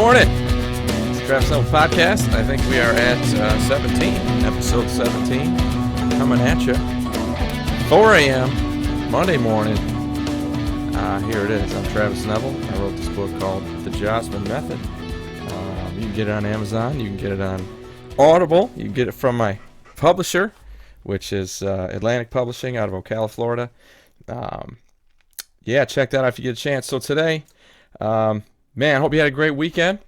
morning. It's the Travis Neville Podcast. I think we are at episode 17, coming at you. 4 a.m. Monday morning. Here it is. I'm Travis Neville. I wrote this book called The Jossman Method. You can get it on Amazon. You can get it on Audible. You can get it from my publisher, which is Atlantic Publishing out of Ocala, Florida. Yeah, check that out if you get a chance. So today, man, hope you had a great weekend.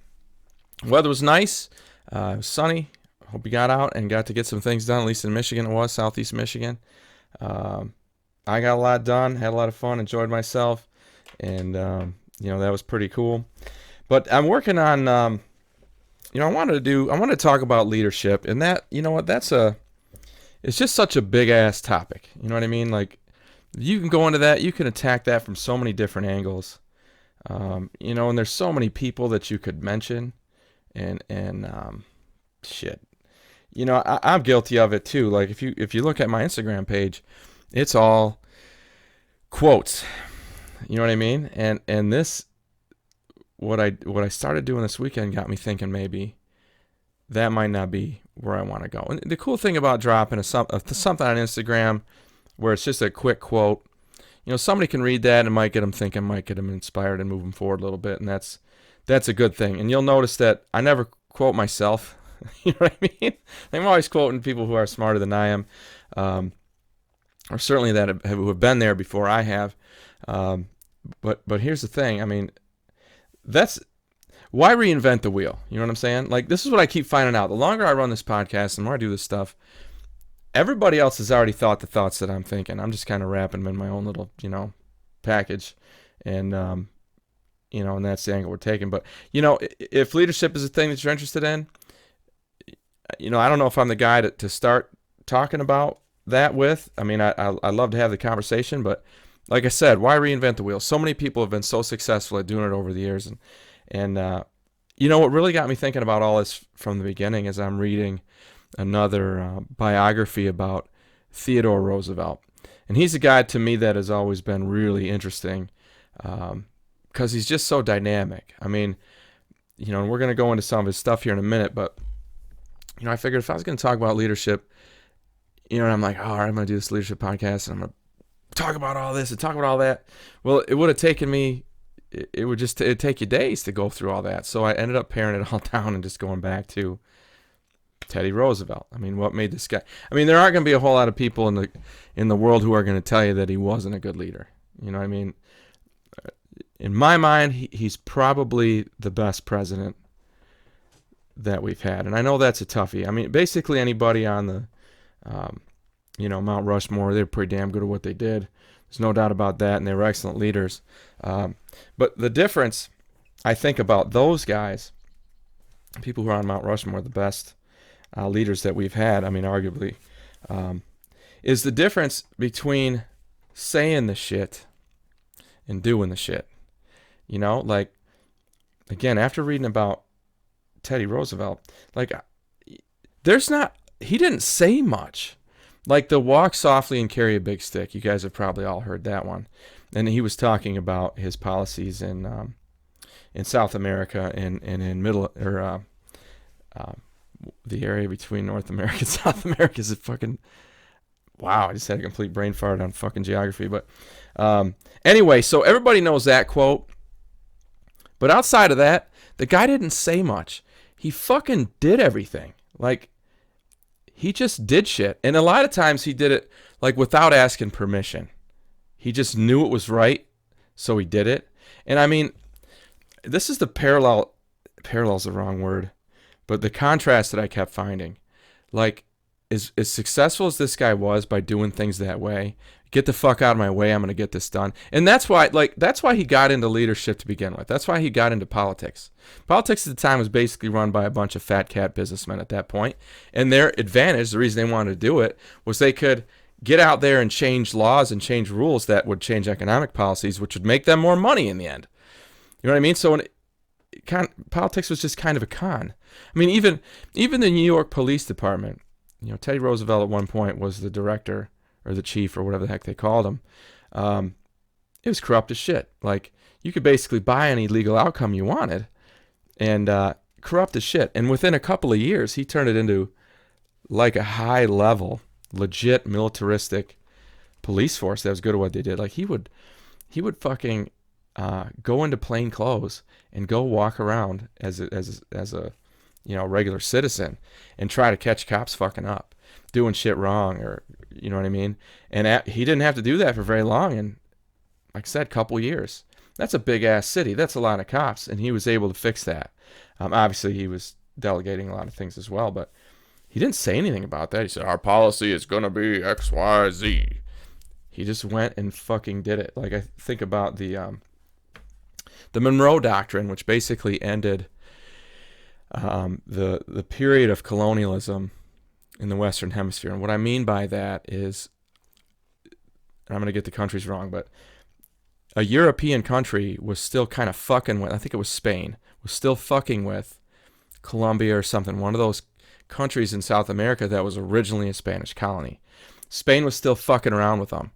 Weather was nice. It was sunny. Hope you got out and got to get some things done, at least in Michigan it was, southeast Michigan. I got a lot done, had a lot of fun, enjoyed myself, and, that was pretty cool. But I'm working on, I wanted to talk about leadership, and that, it's just such a big-ass topic. You know what I mean? Like, you can go into that, you can attack that from so many different angles. And there's so many people that you could mention, and shit. I'm guilty of it too. Like if you look at my Instagram page, it's all quotes. You know what I mean? And this, what I started doing this weekend got me thinking maybe that might not be where I want to go. And the cool thing about dropping something on Instagram where it's just a quick quote, somebody can read that and it might get them thinking, might get them inspired and move them forward a little bit, and that's a good thing. And you'll notice that I never quote myself. You know what I mean? I'm always quoting people who are smarter than I am, or certainly who have been there before I have. But here's the thing. I mean, that's why reinvent the wheel. You know what I'm saying? Like, this is what I keep finding out. The longer I run this podcast and the more I do this stuff, everybody else has already thought the thoughts that I'm thinking. I'm just kind of wrapping them in my own little, package. And, and that's the angle we're taking. But, if leadership is a thing that you're interested in, I don't know if I'm the guy to start talking about that with. I mean, I love to have the conversation, but like I said, why reinvent the wheel? So many people have been so successful at doing it over the years. And what really got me thinking about all this from the beginning is I'm reading another biography about Theodore Roosevelt. And he's a guy to me that has always been really interesting because he's just so dynamic. I mean, and we're going to go into some of his stuff here in a minute, but, I figured if I was going to talk about leadership, and I'm like, all right, I'm going to do this leadership podcast and I'm going to talk about all this and talk about all that. Well, it would have taken me, it'd take you days to go through all that. So I ended up paring it all down and just going back to Teddy Roosevelt. I mean, what made this guy? I mean, there aren't going to be a whole lot of people in the world who are going to tell you that he wasn't a good leader. You know what I mean? In my mind, he's probably the best president that we've had. And I know that's a toughie. I mean, basically anybody on the, Mount Rushmore, they're pretty damn good at what they did. There's no doubt about that, and they were excellent leaders. But the difference, I think, about those guys, people who are on Mount Rushmore, the best leaders that we've had, I mean, arguably, is the difference between saying the shit and doing the shit. Like, again, after reading about Teddy Roosevelt, like, he didn't say much. Like the walk softly and carry a big stick. You guys have probably all heard that one. And he was talking about his policies in South America and in middle, or the area between North America and South America is a fucking, wow, I just had a complete brain fart on fucking geography. But anyway, so everybody knows that quote. But outside of that, the guy didn't say much. He fucking did everything. Like, he just did shit. And a lot of times he did it, like, without asking permission. He just knew it was right, so he did it. And, I mean, this is the parallel's the wrong word, but the contrast that I kept finding. Like, as successful as this guy was by doing things that way, get the fuck out of my way, I'm going to get this done. And that's why he got into leadership to begin with. That's why he got into politics. Politics at the time was basically run by a bunch of fat cat businessmen at that point. And their advantage, the reason they wanted to do it, was they could get out there and change laws and change rules that would change economic policies, which would make them more money in the end. You know what I mean? So politics was just kind of a con. I mean, even the New York Police Department, Teddy Roosevelt at one point was the director or the chief or whatever the heck they called him. It was corrupt as shit. Like, you could basically buy any legal outcome you wanted, and corrupt as shit. And within a couple of years, he turned it into like a high level, legit militaristic police force that was good at what they did. Like he would fucking go into plain clothes and go walk around as a regular citizen and try to catch cops fucking up, doing shit wrong, or you know what I mean. And he didn't have to do that for very long. And like I said, couple years. That's a big ass city. That's a lot of cops, and he was able to fix that. Obviously, he was delegating a lot of things as well, but he didn't say anything about that. He said our policy is gonna be X, Y, Z. He just went and fucking did it. Like I think about the Monroe Doctrine, which basically ended the period of colonialism in the Western Hemisphere. And what I mean by that is, and I'm going to get the countries wrong, but a European country was still kind of fucking with, I think it was Spain, was still fucking with Colombia or something, one of those countries in South America that was originally a Spanish colony. Spain was still fucking around with them.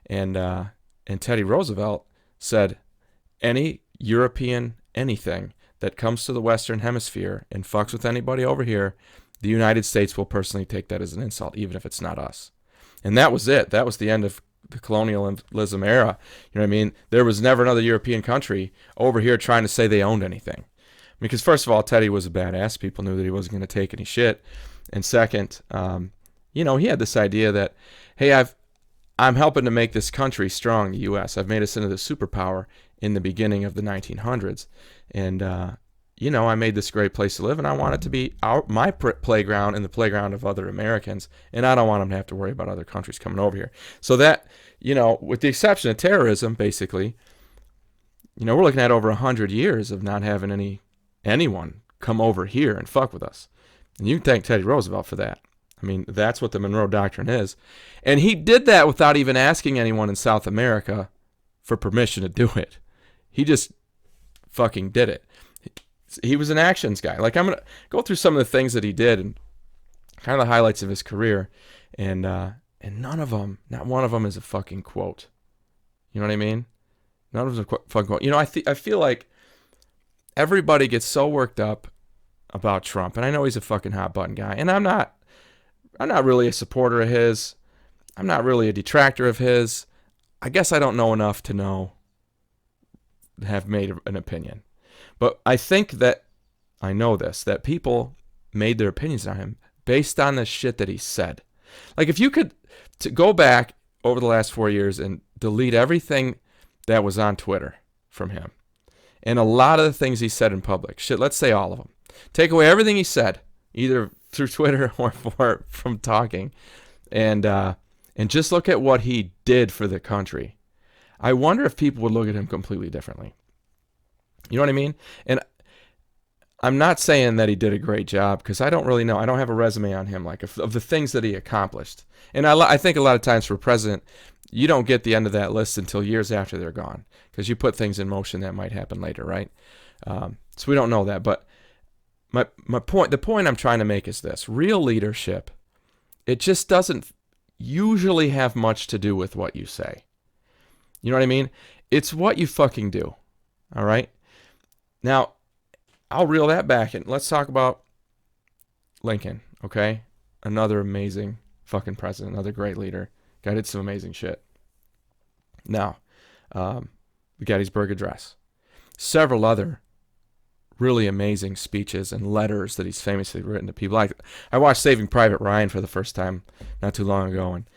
And Teddy Roosevelt said, any European anything that comes to the Western Hemisphere and fucks with anybody over here, the United States will personally take that as an insult, even if it's not us. And that was it. That was the end of the colonialism era. You know what I mean? There was never another European country over here trying to say they owned anything. Because first of all, Teddy was a badass. People knew that he wasn't going to take any shit. And second, he had this idea that, hey, I'm helping to make this country strong, the U.S. I've made us into the superpower in the beginning of the 1900s. And, I made this great place to live, and I want it to be my playground and the playground of other Americans. And I don't want them to have to worry about other countries coming over here. So that, with the exception of terrorism, basically, we're looking at over 100 years of not having anyone come over here and fuck with us. And you can thank Teddy Roosevelt for that. I mean, that's what the Monroe Doctrine is. And he did that without even asking anyone in South America for permission to do it. He just fucking did it. He was an actions guy. Like, I'm going to go through some of the things that he did and kind of the highlights of his career. And none of them, not one of them is a fucking quote. You know what I mean? None of them is a fucking quote. I feel like everybody gets so worked up about Trump. And I know he's a fucking hot button guy. And I'm not really a supporter of his. I'm not really a detractor of his. I guess I don't know enough to have made an opinion. But I think that I know this, that people made their opinions on him based on the shit that he said. Like, if you could go back over the last 4 years and delete everything that was on Twitter from him, and a lot of the things he said in public, shit, let's say all of them, take away everything he said, either through Twitter or from talking, and just look at what he did for the country, I wonder if people would look at him completely differently. You know what I mean? And I'm not saying that he did a great job, because I don't really know. I don't have a resume on him, like, of the things that he accomplished. And I think a lot of times for president, you don't get the end of that list until years after they're gone, because you put things in motion that might happen later, right? So we don't know that. But the point I'm trying to make is this: real leadership, it just doesn't usually have much to do with what you say. You know what I mean? It's what you fucking do. All right? Now, I'll reel that back and let's talk about Lincoln, okay? Another amazing fucking president, another great leader. Guy did some amazing shit. Now, the Gettysburg Address. Several other really amazing speeches and letters that he's famously written to people. I watched Saving Private Ryan for the first time not too long ago, and,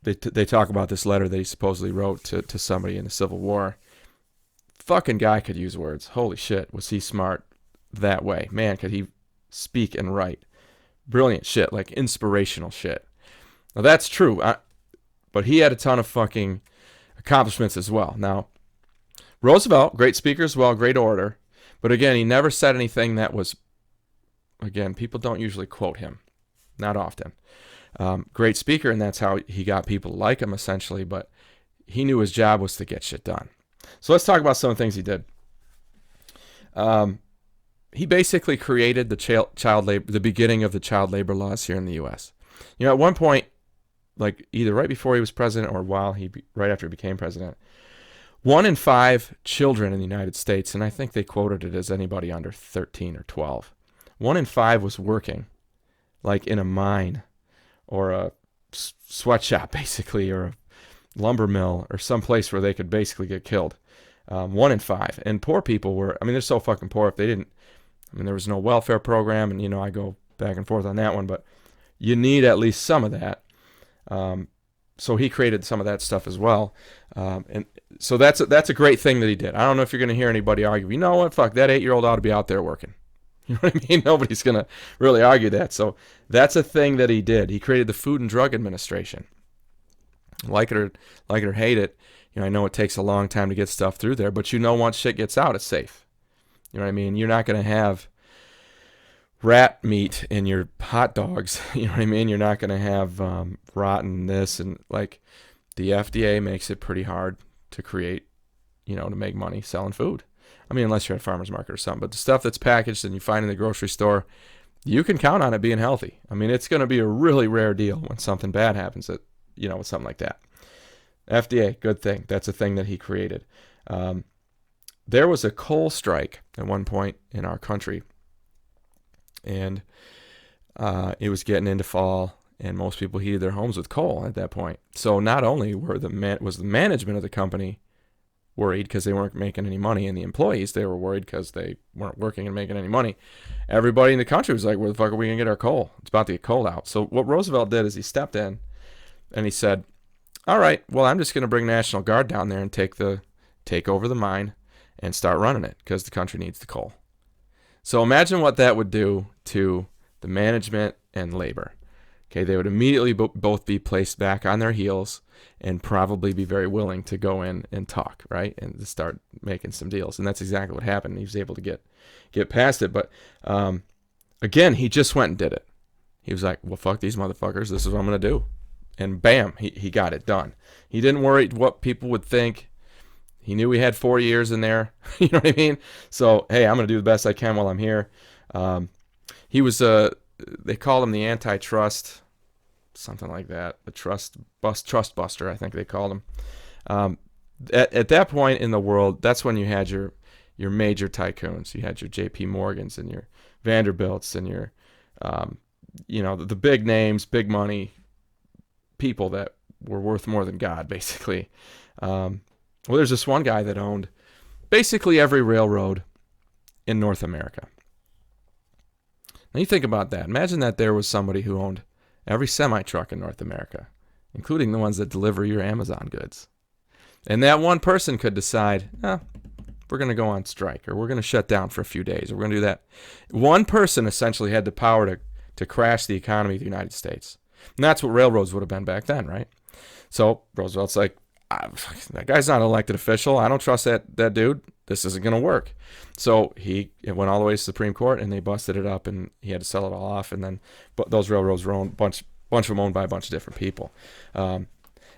they talk about this letter that he supposedly wrote to somebody in the Civil War. Fucking guy could use words. Holy shit, was he smart that way. Man, could he speak and write. Brilliant shit, like inspirational shit. Now, that's true, but he had a ton of fucking accomplishments as well. Now, Roosevelt, great speaker as well, great orator, but again, he never said anything that was, again, people don't usually quote him. Not often. Great speaker, and that's how he got people to like him, essentially, but he knew his job was to get shit done. So let's talk about some of the things he did. He basically created the beginning of the child labor laws here in the U.S. At one point, like either right before he was president or right after he became president, 1 in 5 children in the United States, and I think they quoted it as anybody under 13 or 12, 1 in 5 was working, like in a mine or a sweatshop, basically, or a lumber mill or some place where they could basically get killed. 1 in 5. And poor people were, I mean, they're so fucking poor. If they didn't, I mean, there was no welfare program, and, I go back and forth on that one, but you need at least some of that. So he created some of that stuff as well. And so that's a great thing that he did. I don't know if you're going to hear anybody argue, you know what, fuck, that 8-year-old ought to be out there working. You know what I mean? Nobody's going to really argue that. So that's a thing that he did. He created the Food and Drug Administration. Like it or hate it, I know it takes a long time to get stuff through there, but once shit gets out, it's safe. You know what I mean? You're not going to have rat meat in your hot dogs. You know what I mean? You're not going to have rotten this, and like the FDA makes it pretty hard to create, to make money selling food. I mean, unless you're at a farmer's market or something, but the stuff that's packaged and you find in the grocery store, you can count on it being healthy. I mean, it's going to be a really rare deal when something bad happens with something like that. FDA, good thing. That's a thing that he created. There was a coal strike at one point in our country, and it was getting into fall, and most people heated their homes with coal at that point. So not only was the management of the company worried because they weren't making any money, and the employees, they were worried because they weren't working and making any money. Everybody in the country was like, where the fuck are we going to get our coal? It's about to get cold out. So what Roosevelt did is he stepped in and he said, all right, well, I'm just going to bring National Guard down there and take over the mine and start running it because the country needs the coal. So imagine what that would do to the management and labor. Okay, they would immediately both be placed back on their heels and probably be very willing to go in and talk, right, and to start making some deals. And that's exactly what happened. He was able to get past it. But again, he just went and did it. He was like, well, fuck these motherfuckers. This is what I'm going to do. And bam, he got it done. He didn't worry what people would think. He knew he had 4 years in there. You know what I mean? So, hey, I'm going to do the best I can while I'm here. He was, they called him the antitrust, something like that. The trust buster, I think they called him. At that point in the world, that's when you had your major tycoons. You had your J.P. Morgans and your Vanderbilts and your, the big names, big money people that were worth more than God, basically. Well, there's this one guy that owned basically every railroad in North America. Now you think about that. Imagine that there was somebody who owned every semi-truck in North America, including the ones that deliver your Amazon goods. And that one person could decide, we're going to go on strike, or we're going to shut down for a few days, or we're going to do that. One person essentially had the power to crash the economy of the United States. And that's what railroads would have been back then, right? So Roosevelt's like, that guy's not an elected official. I don't trust that dude. This isn't going to work. So it went all the way to the Supreme Court, and they busted it up, and he had to sell it all off. And then those railroads were owned, bunch of them owned by a bunch of different people. And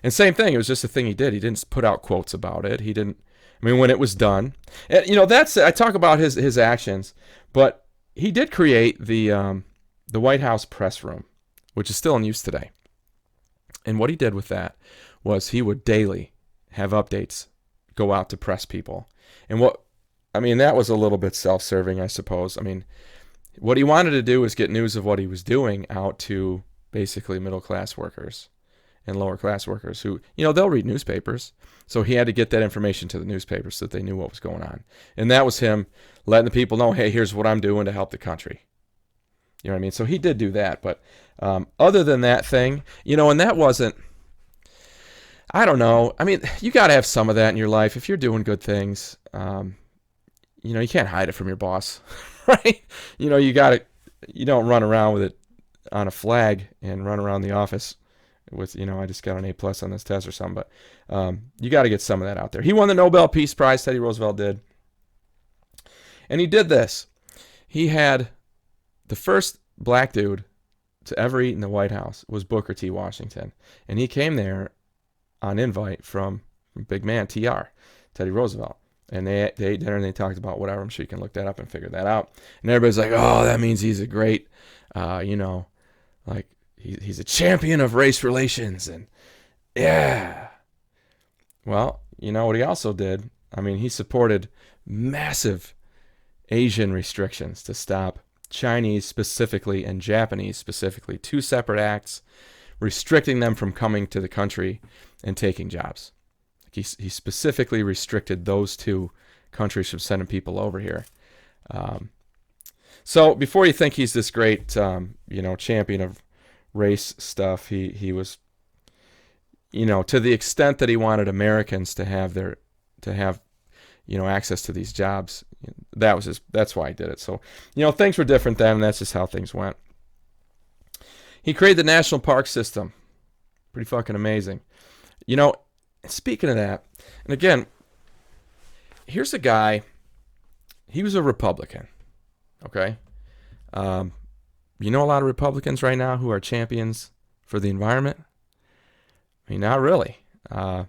same thing, it was just a thing he did. He didn't put out quotes about it. He didn't, when it was done. And, I talk about his actions, but he did create the White House press room, which is still in use today. And what he did with that was he would daily have updates go out to press people. And that was a little bit self-serving, I suppose. What he wanted to do was get news of what he was doing out to basically middle-class workers and lower-class workers who, they'll read newspapers. So he had to get that information to the newspapers so that they knew what was going on. And that was him letting the people know, hey, here's what I'm doing to help the country. You know what I mean? So he did do that. But other than that thing, and that wasn't, I don't know. You got to have some of that in your life. If you're doing good things, you can't hide it from your boss, right? You don't run around with it on a flag and run around the office with, I just got an A+ on this test or something. But you got to get some of that out there. He won the Nobel Peace Prize, Teddy Roosevelt did. And he did this. He had the first black dude to ever eat in the White House was Booker T. Washington. And he came there on invite from big man TR, Teddy Roosevelt. And they ate dinner and they talked about whatever. I'm sure you can look that up and figure that out. And everybody's like, oh, that means he's a great, he's a champion of race relations. And yeah. Well, You know what he also did? I mean, he supported massive Asian restrictions to stop Chinese specifically and Japanese specifically, two separate acts restricting them from coming to the country and taking jobs. He specifically restricted those two countries from sending people over here. So before you think he's this great, champion of race stuff, he was, to the extent that he wanted Americans to have access to these jobs. That's why he did it. So, things were different then, and that's just how things went. He created the national park system. Pretty fucking amazing. Speaking of that, and again, here's a guy, he was a Republican, okay? A lot of Republicans right now who are champions for the environment? I mean, not really. The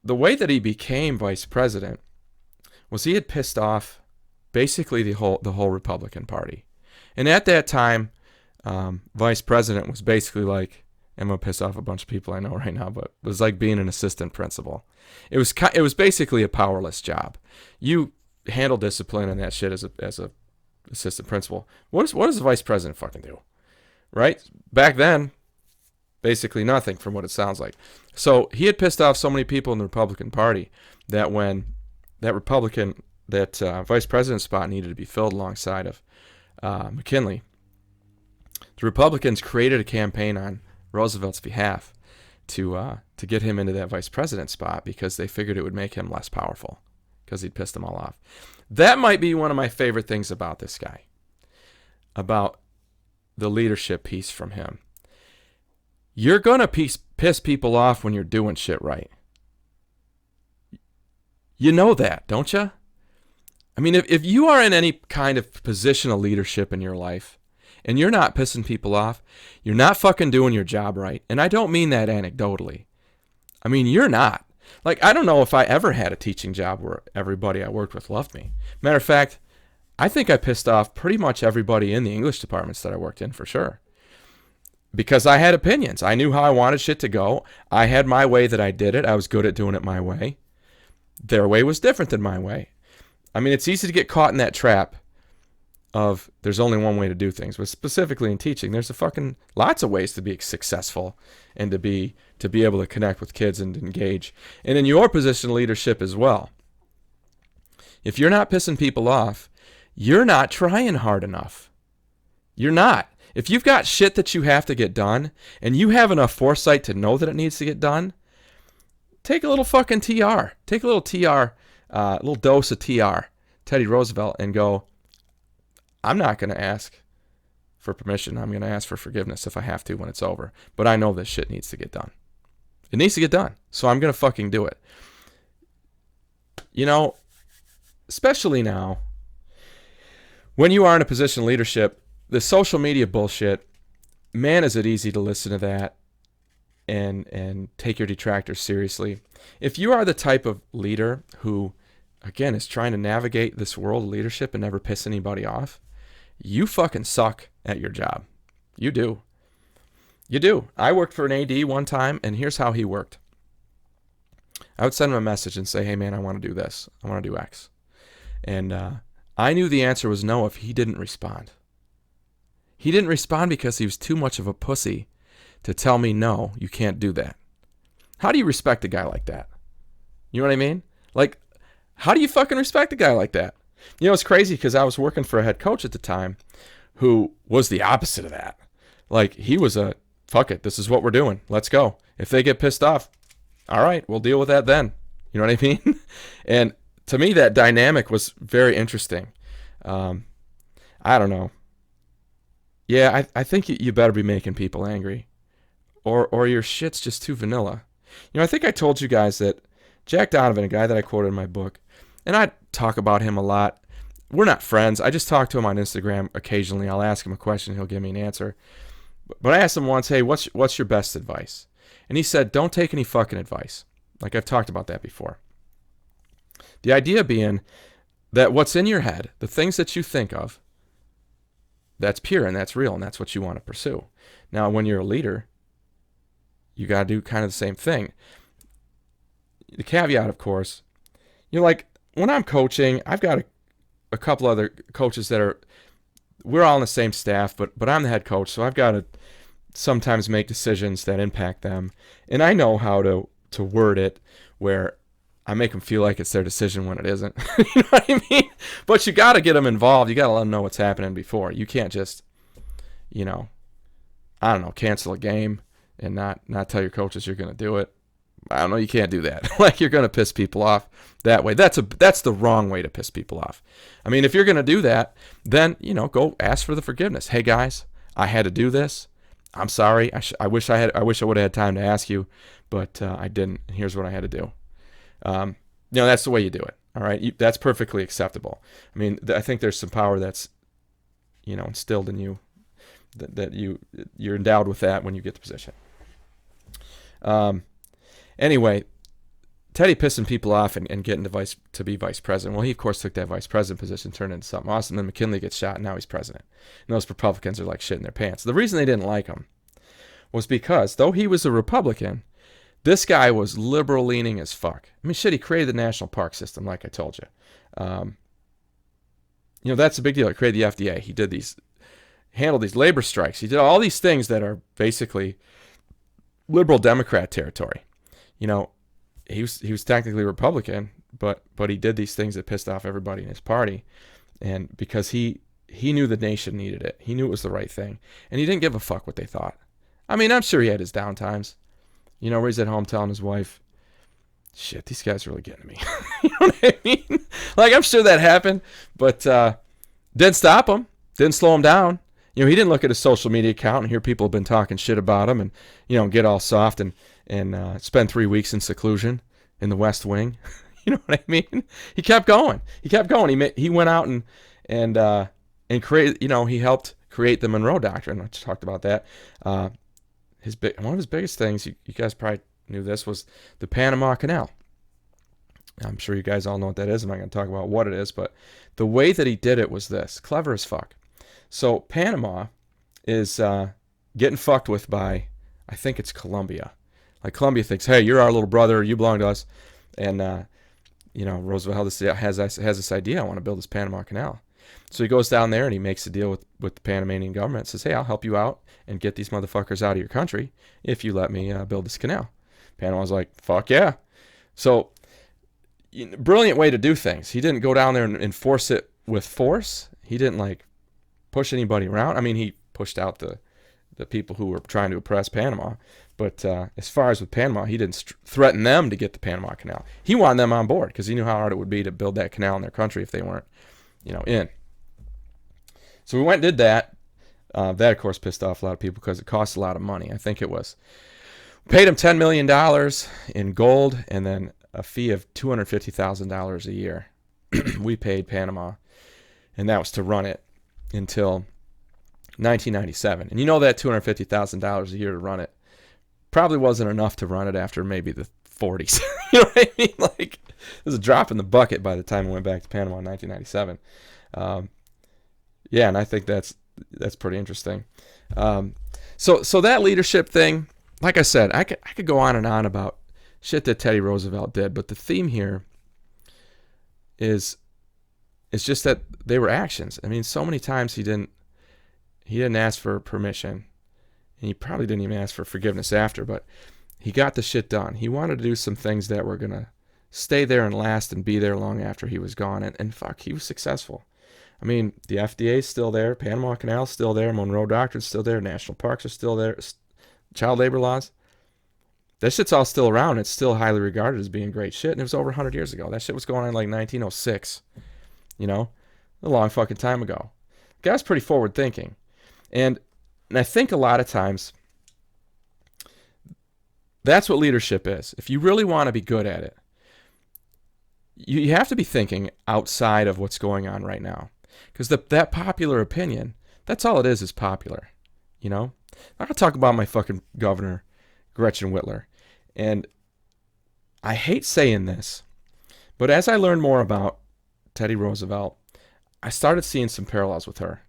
way that he became vice president was he had pissed off basically the whole Republican Party. And at that time, vice president was basically like, I'm going to piss off a bunch of people I know right now, but it was like being an assistant principal. It was basically a powerless job. You handle discipline and that shit as a assistant principal. What does the vice president fucking do? Right? Back then, basically nothing from what it sounds like. So he had pissed off so many people in the Republican Party that when that vice president spot needed to be filled alongside of McKinley, the Republicans created a campaign on Roosevelt's behalf to get him into that vice president spot because they figured it would make him less powerful because he'd pissed them all off. That might be one of my favorite things about this guy, about the leadership piece from him. You're going to piss people off when you're doing shit right. You know that, don't you? I mean, if you are in any kind of position of leadership in your life and you're not pissing people off, you're not fucking doing your job right. And I don't mean that anecdotally. I mean, you're not. Like, I don't know if I ever had a teaching job where everybody I worked with loved me. Matter of fact, I think I pissed off pretty much everybody in the English departments that I worked in for sure. Because I had opinions. I knew how I wanted shit to go. I had my way that I did it. I was good at doing it my way. Their way was different than my way. I mean, it's easy to get caught in that trap of there's only one way to do things. But specifically in teaching, there's lots of ways to be successful and to be able to connect with kids and engage. And in your position of leadership as well. If you're not pissing people off, you're not trying hard enough. You're not. If you've got shit that you have to get done and you have enough foresight to know that it needs to get done, take a little fucking TR. Take a little TR, a little dose of TR, Teddy Roosevelt, and go, I'm not going to ask for permission. I'm going to ask for forgiveness if I have to when it's over. But I know this shit needs to get done. It needs to get done. So I'm going to fucking do it. Especially now, when you are in a position of leadership, the social media bullshit, man, is it easy to listen to that and take your detractors seriously. If you are the type of leader who, again, is trying to navigate this world of leadership and never piss anybody off, you fucking suck at your job. You do. You do. I worked for an AD one time, and here's how he worked. I would send him a message and say, hey, man, I want to do this. I want to do X. And I knew the answer was no if he didn't respond. He didn't respond because he was too much of a pussy to tell me, no, you can't do that. How do you respect a guy like that? You know what I mean? Like, how do you fucking respect a guy like that? It's crazy because I was working for a head coach at the time who was the opposite of that. Like, he was fuck it, this is what we're doing. Let's go. If they get pissed off, all right, we'll deal with that then. You know what I mean? And to me, that dynamic was very interesting. I don't know. Yeah, I think you better be making people angry. Or your shit's just too vanilla. I think I told you guys that Jack Donovan, a guy that I quoted in my book, and I talk about him a lot. We're not friends. I just talk to him on Instagram occasionally. I'll ask him a question. He'll give me an answer. But I asked him once, hey, what's your best advice? And he said, don't take any fucking advice. Like, I've talked about that before. The idea being that what's in your head, the things that you think of, that's pure and that's real and that's what you want to pursue. Now, when you're a leader, you got to do kind of the same thing. the caveat, of course, like when I'm coaching, I've got a couple other coaches we're all on the same staff, but I'm the head coach, so I've got to sometimes make decisions that impact them. And I know how to word it where I make them feel like it's their decision when it isn't. You know what I mean? But you got to get them involved. You got to let them know what's happening before. You can't just, cancel a game and not tell your coaches you're going to do it. I don't know. You can't do that. Like, you're going to piss people off that way. That's the wrong way to piss people off. I mean, if you're going to do that, then, go ask for the forgiveness. Hey guys, I had to do this. I'm sorry. I wish I would have had time to ask you, but I didn't. And here's what I had to do. That's the way you do it. All right. That's perfectly acceptable. I mean, I think there's some power that's, instilled in you that you're endowed with that when you get the position. Anyway, Teddy pissing people off and getting to be vice president. Well, he, of course, took that vice president position, turned into something awesome. Then McKinley gets shot, and now he's president. And those Republicans are like shit in their pants. The reason they didn't like him was because, though he was a Republican, this guy was liberal-leaning as fuck. I mean, shit, he created the national park system, like I told you. That's a big deal. He created the FDA. He handled these labor strikes. He did all these things that are basically liberal Democrat territory. He was technically Republican, but he did these things that pissed off everybody in his party, and because he knew the nation needed it, he knew it was the right thing, and he didn't give a fuck what they thought. I mean, I'm sure he had his downtimes, where he's at home telling his wife, "Shit, these guys are really getting to me." You know what I mean? Like, I'm sure that happened, but didn't stop him, didn't slow him down. He didn't look at his social media account and hear people have been talking shit about him, and get all soft and spend 3 weeks in seclusion in the West Wing. You know what I mean? He kept going. He went out and create. He helped create the Monroe Doctrine. I talked about that. One of his biggest things, you guys probably knew this, was the Panama Canal. I'm sure you guys all know what that is. I'm not going to talk about what it is, but the way that he did it was this. Clever as fuck. So Panama is getting fucked with by, I think it's Colombia. Like, Colombia thinks, hey, you're our little brother, you belong to us. And, Roosevelt has this idea, I want to build this Panama Canal. So he goes down there and he makes a deal with the Panamanian government. Says, hey, I'll help you out and get these motherfuckers out of your country if you let me build this canal. Panama's like, fuck yeah. So, brilliant way to do things. He didn't go down there and enforce it with force. He didn't, push anybody around. I mean, he pushed out the people who were trying to oppress Panama. But as far as with Panama, he didn't threaten them to get the Panama Canal. He wanted them on board because he knew how hard it would be to build that canal in their country if they weren't, in. So we went and did that. That, of course, pissed off a lot of people because it cost a lot of money. I think it was, paid him $10 million in gold and then a fee of $250,000 a year. We paid Panama, and that was to run it until 1997. And that $250,000 a year to run it probably wasn't enough to run it after maybe the 40s. You know what I mean? Like, it was a drop in the bucket by the time we went back to Panama in 1997. And I think that's pretty interesting. So that leadership thing, like I said, I could go on and on about shit that Teddy Roosevelt did, but the theme here is just that they were actions. I mean, so many times he didn't ask for permission, and he probably didn't even ask for forgiveness after, but he got the shit done. He wanted to do some things that were going to stay there and last and be there long after he was gone, and fuck, he was successful. I mean, the FDA's still there, Panama Canal's still there, Monroe Doctrine's still there, national parks are still there, child labor laws. That shit's all still around. It's still highly regarded as being great shit, and it was over 100 years ago. That shit was going on in 1906. A long fucking time ago. The guy's pretty forward thinking. And I think a lot of times that's what leadership is. If you really want to be good at it, you have to be thinking outside of what's going on right now. Because that popular opinion, that's all it is popular. I'm not going to talk about my fucking governor, Gretchen Whitler. And I hate saying this, but as I learned more about Teddy Roosevelt, I started seeing some parallels with her.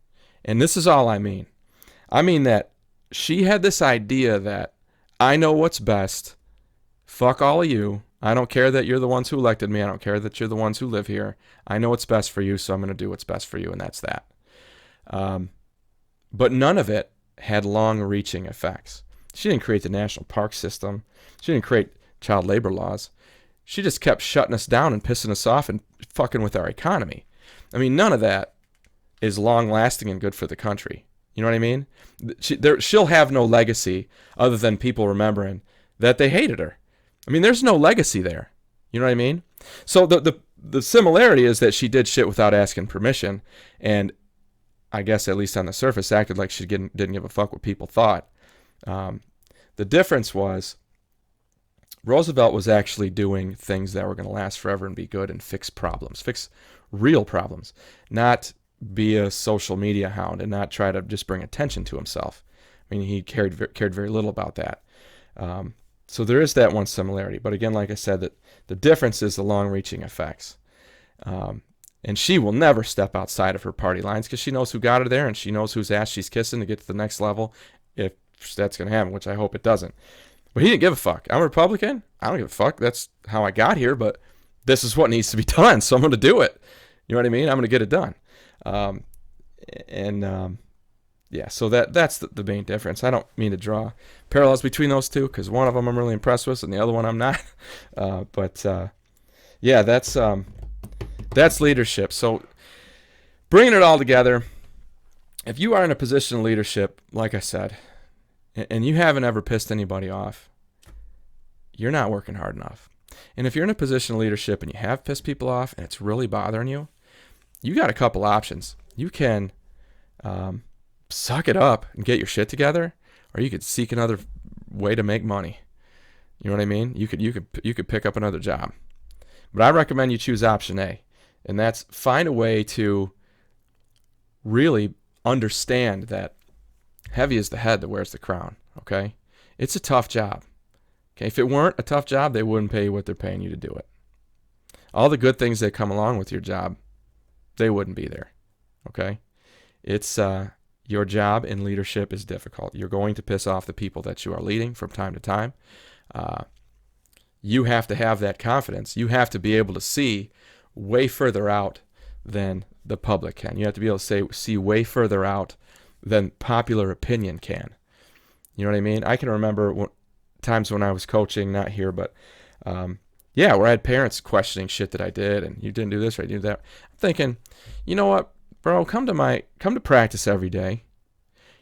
And this is all I mean. I mean that she had this idea that I know what's best, fuck all of you, I don't care that you're the ones who elected me. I don't care that you're the ones who live here. I know what's best for you, so I'm going to do what's best for you, and that's that. But none of it had long-reaching effects. She didn't create the national park system. She didn't create child labor laws. She just kept shutting us down and pissing us off and fucking with our economy. I mean, none of that is long-lasting and good for the country. You know what I mean? She'll have no legacy other than people remembering that they hated her. I mean, there's no legacy there. You know what I mean? So the similarity is that she did shit without asking permission, and I guess at least on the surface acted like she didn't give a fuck what people thought. The difference was Roosevelt was actually doing things that were going to last forever and be good and fix problems, fix real problems, not be a social media hound and not try to just bring attention to himself. I mean, he cared very little about that. So there is that one similarity. But again, like I said, that the difference is the long-reaching effects. And she will never step outside of her party lines because she knows who got her there and she knows whose ass she's kissing to get to the next level, if that's going to happen, which I hope it doesn't. But he didn't give a fuck. I'm a Republican. I don't give a fuck. That's how I got here, but this is what needs to be done, so I'm going to do it. You know what I mean? I'm going to get it done. Yeah, so that's the main difference. I don't mean to draw parallels between those two because one of them I'm really impressed with and the other one I'm not. Yeah, that's leadership. So bringing it all together, if you are in a position of leadership, like I said, and you haven't ever pissed anybody off, you're not working hard enough. And if you're in a position of leadership and you have pissed people off and it's really bothering you, you got a couple options. You can suck it up and get your shit together, or you could seek another way to make money. You know what I mean? You could pick up another job. But I recommend you choose option A, and that's find a way to really understand that heavy is the head that wears the crown, okay? It's a tough job. Okay, if it weren't a tough job, they wouldn't pay you what they're paying you to do it. All the good things that come along with your job, they wouldn't be there, okay? It's your job in leadership is difficult. You're going to piss off the people that you are leading from time to time. You have to have that confidence. You have to be able to see way further out than the public can. You have to be able to see way further out than popular opinion can. You know what I mean? I can remember times when I was coaching, not here, but where I had parents questioning shit that I did, and you didn't do this or you did that. I'm thinking, you know what, bro, come to practice every day.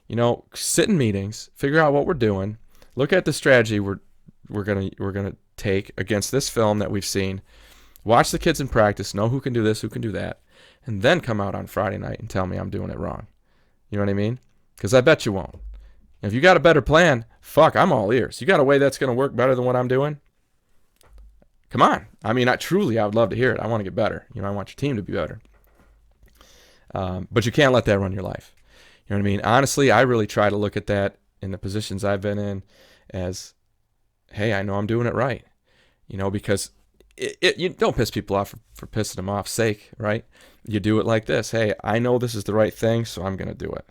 You know, sit in meetings, figure out what we're doing, look at the strategy we're gonna take against this film that we've seen. Watch the kids in practice, know who can do this, who can do that, and then come out on Friday night and tell me I'm doing it wrong. You know what I mean? Because I bet you won't. If you got a better plan, fuck, I'm all ears. You got a way that's going to work better than what I'm doing? Come on. I mean, I would love to hear it. I want to get better. You know, I want your team to be better. But you can't let that run your life. You know what I mean? Honestly, I really try to look at that in the positions I've been in as, hey, I know I'm doing it right. You know, because you don't piss people off for pissing them off sake, right? You do it like this. Hey, I know this is the right thing, so I'm going to do it.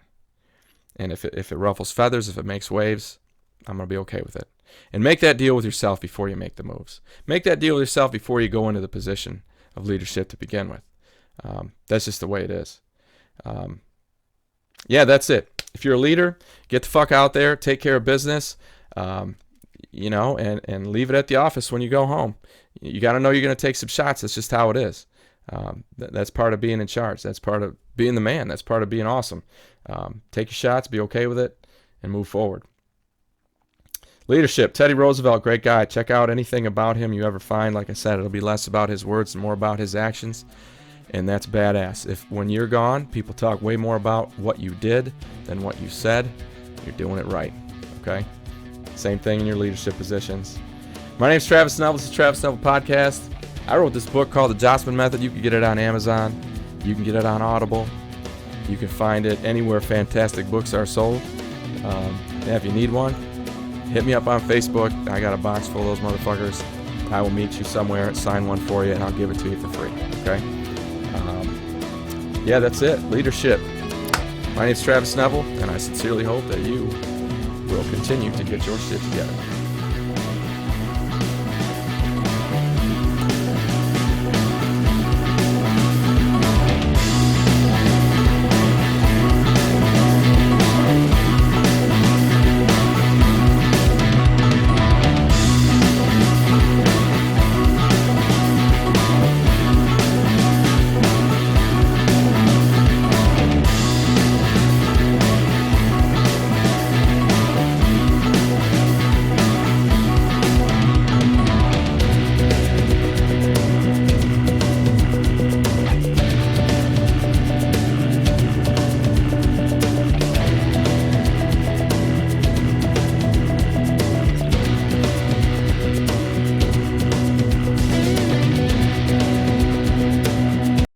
And if it ruffles feathers, if it makes waves, I'm going to be okay with it. And make that deal with yourself before you make the moves. Make that deal with yourself before you go into the position of leadership to begin with. That's just the way it is. That's it. If you're a leader, get the fuck out there, take care of business, and leave it at the office when you go home. You got to know you're going to take some shots. That's just how it is. That's part of being in charge. That's part of being the man. That's part of being awesome. Take your shots, be okay with it, and move forward. Leadership, Teddy Roosevelt, great guy. Check out anything about him you ever find. Like I said, it'll be less about his words and more about his actions, and that's badass. If when you're gone, people talk way more about what you did than what you said, you're doing it right, okay? Same thing in your leadership positions. My name's Travis Neville. This is Travis Neville Podcast. I wrote this book called The Jossman Method. You can get it on Amazon. You can get it on Audible. You can find it anywhere fantastic books are sold. If you need one, hit me up on Facebook. I got a box full of those motherfuckers. I will meet you somewhere, sign one for you, and I'll give it to you for free. Okay? That's it. Leadership. My name's Travis Neville, and I sincerely hope that you will continue to get your shit together.